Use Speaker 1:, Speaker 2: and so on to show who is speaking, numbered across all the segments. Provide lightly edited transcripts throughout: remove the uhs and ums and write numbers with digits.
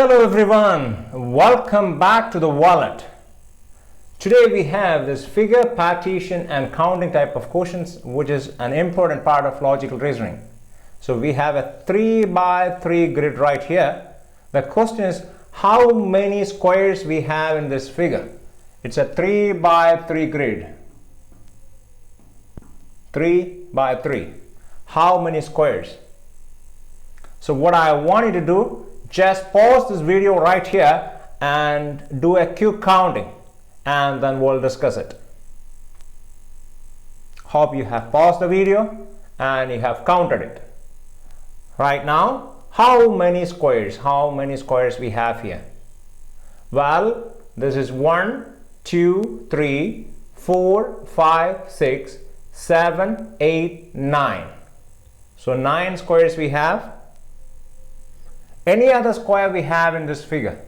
Speaker 1: Hello everyone, welcome back to the Walnut. Today we have this figure, partition and counting type of questions, which is an important part of logical reasoning. So we have a 3 by 3 grid right here. The question is how many squares we have in this figure. It's a 3 by 3 grid. 3 by 3. How many squares? So what I want you to do, just pause this video right here and do a quick counting, and then we'll discuss it. Hope you have paused the video and you have counted it. Right now, how many squares? How many squares we have here? Well, this is 1, 2, 3, 4, 5, 6, 7, 8, 9. So 9 squares we have. Any other square we have in this figure?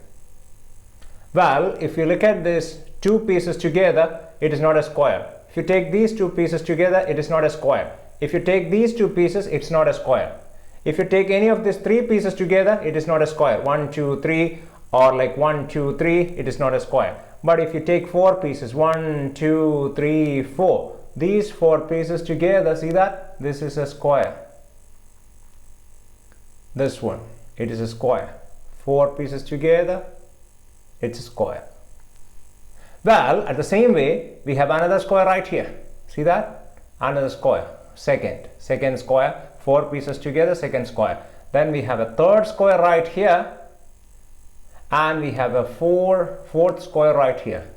Speaker 1: Well, if you look at this two pieces together, it is not a square. If you take these two pieces together, it is not a square. If you take these two pieces, it's not a square. If you take any of these three pieces together, it is not a square. 1, 2, 3, or like 1, 2, 3, it is not a square. But if you take 4 pieces, 1, 2, 3, 4, these 4 pieces together, see that? This is a square. This one, it is a square. 4 pieces together, it's a square. Well, at the same way, we have another square right here. See that? Another square. Second square. 4 pieces together, second square. Then we have a third square right here, and we have a fourth square right here.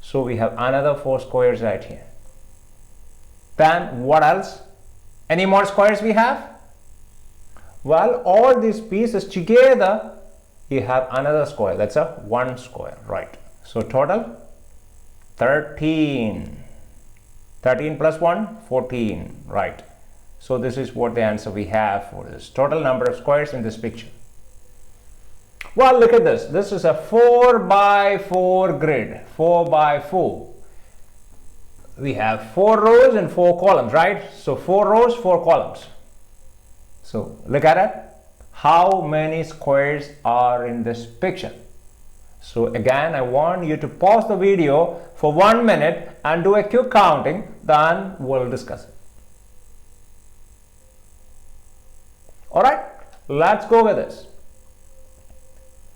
Speaker 1: So we have another 4 squares right here. Then what else? Any more squares we have? Well, all these pieces together, you have another square. That's a 1 square, right? So total 13. 13 plus 1, 14, right? So this is what the answer we have for this total number of squares in this picture. Well, look at this. This is a 4 by 4 grid. 4 by 4. We have 4 rows and 4 columns, right? So 4 rows, 4 columns. So look at it. How many squares are in this picture? So again, I want you to pause the video for 1 minute and do a quick counting, then we'll discuss it. Alright, let's go with this.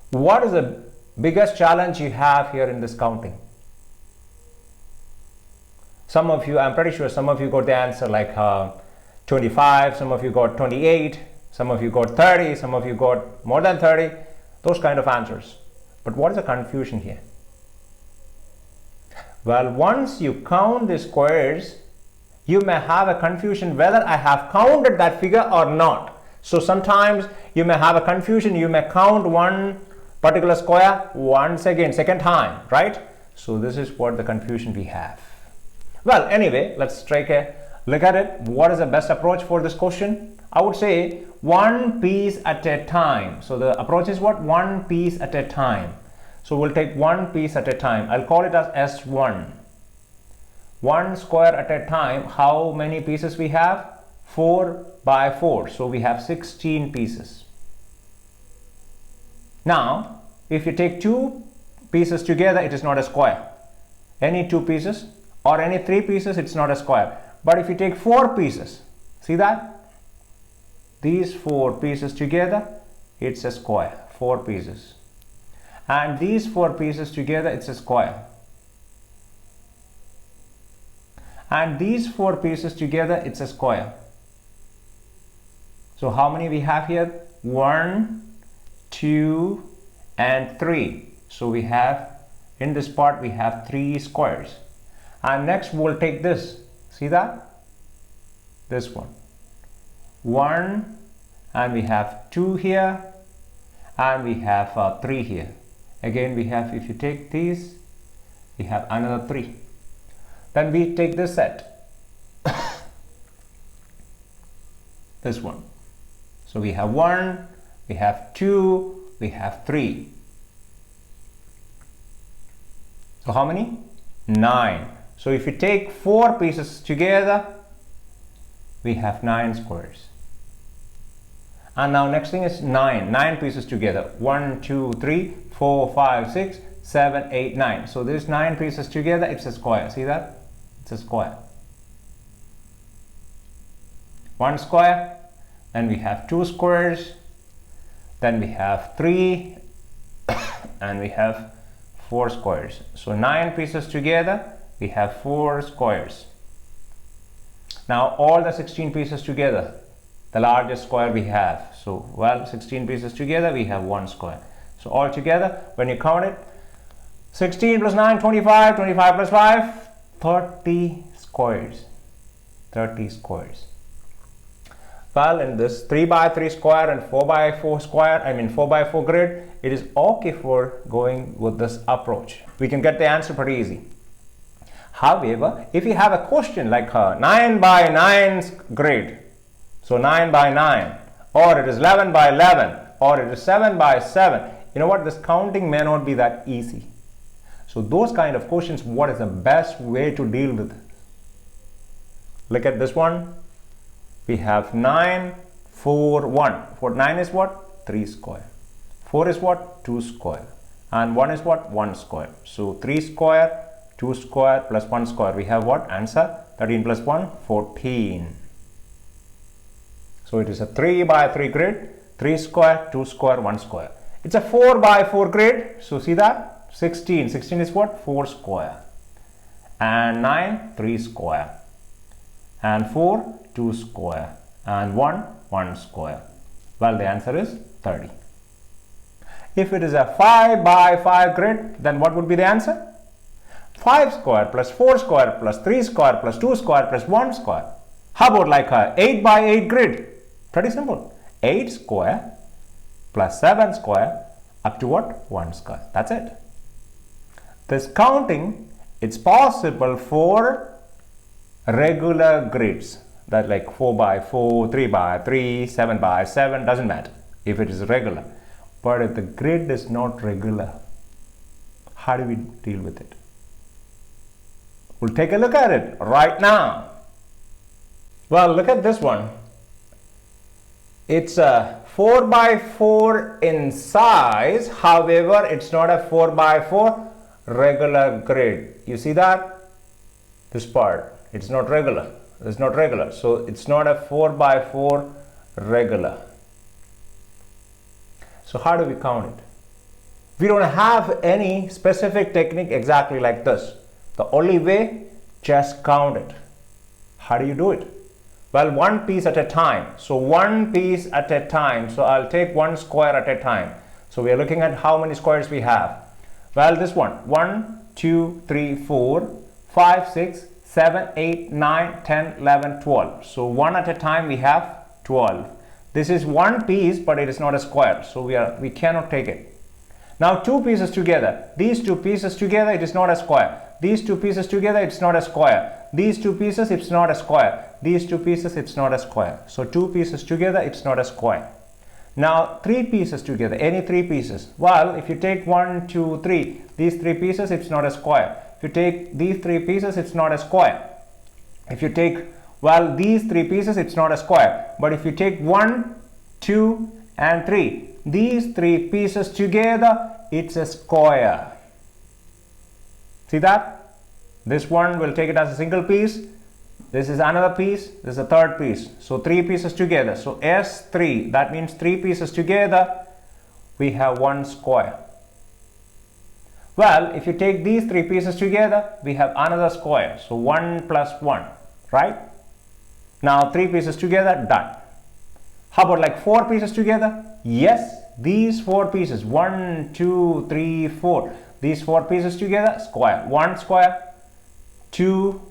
Speaker 1: What is the biggest challenge you have here in this counting? Some of you, I'm pretty sure some of you got the answer like 25, some of you got 28, some of you got 30, some of you got more than 30, those kind of answers. But what is the confusion here? Well, once you count the squares, you may have a confusion whether I have counted that figure or not. So sometimes you may have a confusion, you may count one particular square once again, second time, right? So this is what the confusion we have. Well, anyway, let's take a look at it. What is the best approach for this question? I would say one piece at a time. So the approach is what? One piece at a time. So we'll take one piece at a time. I'll call it as S1. 1 square at a time. How many pieces we have? 4 by 4. So we have 16 pieces. Now, if you take 2 pieces together, it is not a square. Any 2 pieces or any 3 pieces, it's not a square. But if you take 4 pieces, see that? These 4 pieces together, it's a square. 4 pieces. And these 4 pieces together, it's a square. And these 4 pieces together, it's a square. So how many we have here? 1, 2, and 3. So we have, in this part, we have 3 squares. And next we'll take this. See that? This one. 1, and we have 2 here, and we have 3 here. Again, we have, if you take these, we have another 3. Then we take this set. This one. So we have 1, we have 2, we have 3. So how many? 9. So if you take 4 pieces together, we have 9 squares. And now next thing is 9 pieces together. 1, 2, 3, 4, 5, 6, 7, 8, 9. So this 9 pieces together, it's a square. See that? It's a square. One square. Then we have 2 squares. Then we have 3. And we have 4 squares. So 9 pieces together, we have 4 squares. Now all the 16 pieces together, the largest square we have. So, well, 16 pieces together, we have 1 square. So all together, when you count it, 16 plus 9, 25, 25 plus 5, 30 squares. 30 squares. Well, in this 3 by 3 square and 4 by 4 square, 4 by 4 grid, it is okay for going with this approach. We can get the answer pretty easy. However, if you have a question like 9 by 9 grid, so 9 by 9, or it is 11 by 11, or it is 7 by 7, you know what, this counting may not be that easy. So those kind of questions, what is the best way to deal with it? Look at this one. We have 9, 4, 1. For 9 is what? 3 square. 4 is what? 2 square. And 1 is what? 1 square. So 3 square, 2 square plus 1 square. We have what? Answer 13 plus 1, 14. So it is a 3 by 3 grid, 3 square, 2 square, 1 square. It's a 4 by 4 grid. So see that? 16. 16 is what? 4 square. And 9, 3 square. And 4, 2 square. And 1, 1 square. Well, the answer is 30. If it is a 5 by 5 grid, then what would be the answer? 5 square plus 4 square plus 3 square plus 2 square plus 1 square. How about like a 8 by 8 grid? Pretty simple. 8 square plus 7 square up to what? 1 square. That's it. This counting, it's possible for regular grids. That like 4 by 4, 3 by 3, 7 by 7, doesn't matter if it is regular. But if the grid is not regular, how do we deal with it? We'll take a look at it right now. Well, look at this one. It's a 4 by 4 in size. However, it's not a 4 by 4 regular grid. You see that? This part, it's not regular. It's not regular. So it's not a 4 by 4 regular. So how do we count it? We don't have any specific technique exactly like this. The only way, just count it. How do you do it? Well, one piece at a time. So one piece at a time. So I'll take one square at a time. So we are looking at how many squares we have. Well, this one. 1, 2, 3, 4, 5, 6, 7, 8, 9, 10, 11, 12. So one at a time we have 12. This is one piece, but it is not a square. So we cannot take it. Now 2 pieces together. These 2 pieces together, it is not a square. These 2 pieces together, it's not a square. These 2 pieces, it's not a square. These 2 pieces, it's not a square. So 2 pieces together, it's not a square. Now 3 pieces together, any 3 pieces. Well, if you take 1, 2, 3, these 3 pieces, it's not a square. If you take these 3 pieces, it's not a square. If you take, well, these 3 pieces, it's not a square. But if you take 1, 2, and 3, these 3 pieces together, it's a square. See that? This one will take it as a single piece. This is another piece. This is a third piece. So 3 pieces together. So S3, that means 3 pieces together, we have 1 square. Well, if you take these 3 pieces together, we have another square. So 1 plus 1, right? Now 3 pieces together, done. How about like 4 pieces together? Yes, these 4 pieces, 1, 2, 3, 4. These 4 pieces together, square. 1 square, 2,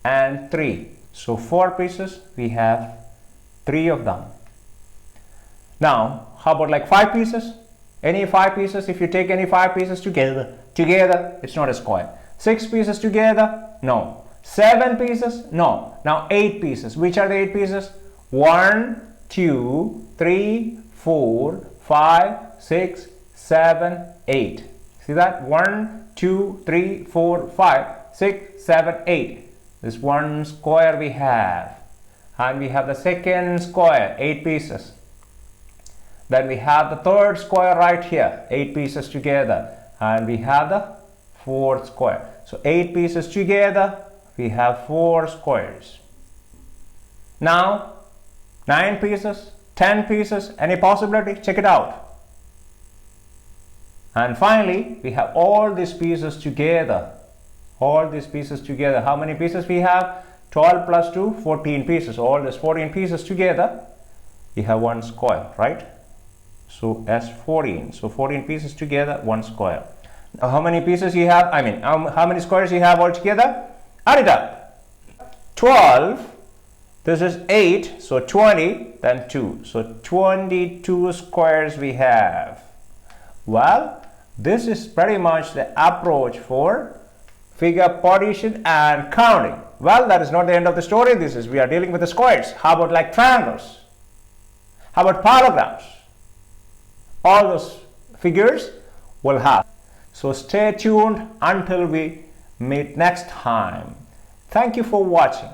Speaker 1: and 3. So 4 pieces, we have 3 of them. Now, how about like 5 pieces? Any 5 pieces, if you take any 5 pieces together, it's not a square. 6 pieces together, no. 7 pieces, no. Now 8 pieces. Which are the 8 pieces? 1, 2, 3, 4, 5, 6, 7, 8. See that? 1, 2, 3, 4, 5, 6, 7, 8. This one square we have. And we have the second square, 8 pieces. Then we have the third square right here, 8 pieces together, and we have the fourth square. So 8 pieces together, we have 4 squares. Now 9 pieces, 10 pieces, any possibility? Check it out. And finally, we have all these pieces together. All these pieces together. How many pieces we have? 12 plus 2, 14 pieces. All these 14 pieces together, we have 1 square, right? So as 14. So 14 pieces together, 1 square. Now how many pieces you have? I mean, how many squares you have all together? Add it up. 12. This is 8. So 20. Then 2. So 22 squares we have. Well, this is pretty much the approach for figure partition and counting. Well, that is not the end of the story. We are dealing with the squares. How about like triangles? How about parallelograms? All those figures will have. So stay tuned until we meet next time. Thank you for watching.